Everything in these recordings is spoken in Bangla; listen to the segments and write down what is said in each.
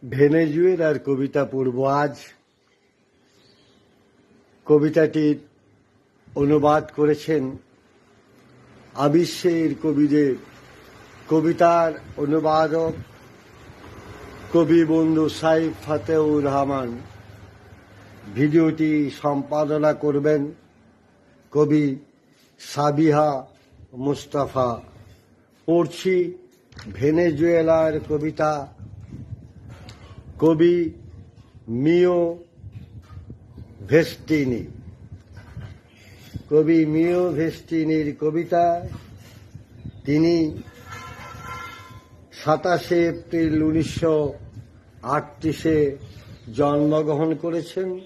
ভেনেজুয়েলার কবিতা পড়ব আজ। কবিতাটির অনুবাদ করেছেন আবিশ্বের কবিদের। কবিতার অনুবাদক কবি বন্ধু সাইফ ফাতেউর রহমান। ভিডিওটি সম্পাদনা করবেন কবি সাবিহা মুস্তাফা। পড়ছি ভেনেজুয়েলার কবিতা। কবি মিও ভেস্টিনি। কবি মিও ভেস্টিনির কবিতা। তিনি 27 এপ্রিল 1938 জন্মগ্রহণ করেছেন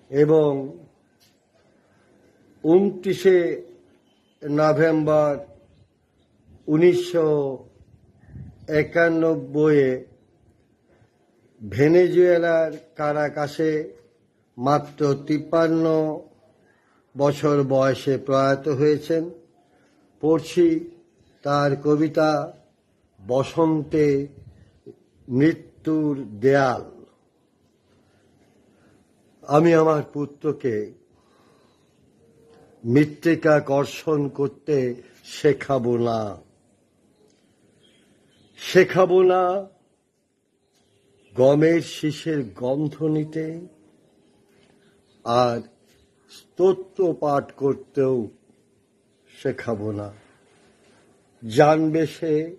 এবং 29 নভেম্বর 1991 ভেনেজুয়েলার কারাকাসে মাত্র 53 বছর বয়সে প্রয়াত হয়েছেন। পড়ছি তার কবিতা বসন্তে মৃত্যুর দেয়াল। আমি আমার পুত্রকে মৃত্তিকা কর্ষণ করতে শেখাবো না গমের শীষের গন্ধ নিতে, আর স্তোত্র পাঠ করতেও শেখাবো না। জানবে সে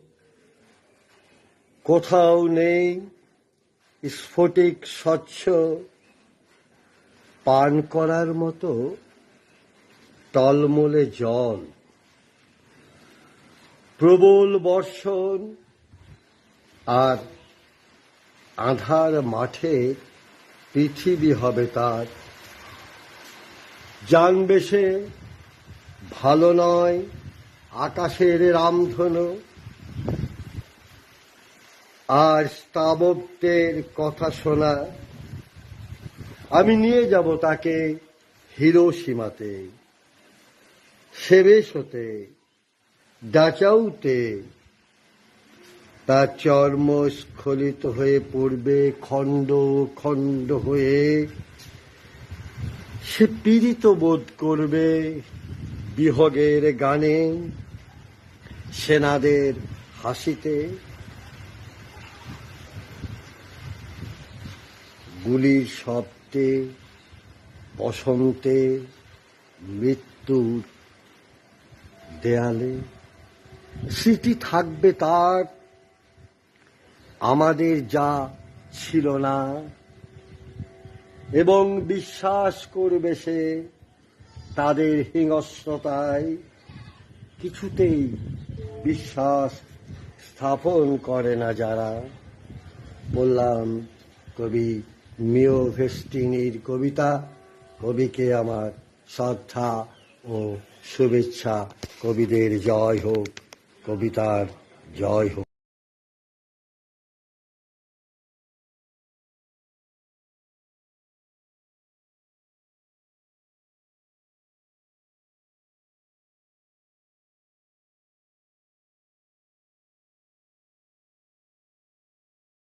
কোথাও নেই স্ফটিক স্বচ্ছ পান করার মতো টলমলে জল। প্রবল বর্ষণ আর আঁধার মাঠে পৃথিবী হবে তার। জানবে সে ভালো নয় আকাশের রামধনু আর স্তাবকদের কথা শোনা। আমি নিয়ে যাব তাকে হিরোশিমাতে, সেবেসোতে, ডাচাউতে। তার চর্ম স্খলিত হয়ে পড়বে খণ্ড খণ্ড হয়ে। সে পীড়িত বোধ করবে বিহগের গানে, সেনাদের হাসিতে। গুলির শব্দে, বসন্তে, মৃত্যুর দেয়ালে। স্মৃতি থাকবে তার আমাদের যা ছিল না, এবং বিশ্বাস করবে সে তাদের হিংস্রতায়। কিছুতেই বিশ্বাস স্থাপন করে না যারা। বললাম কবি মিও ভেস্টিনির কবিতা। কবিকে আমার শ্রদ্ধা ও শুভেচ্ছা। কবিদের জয় হোক, কবিতার জয় হোক।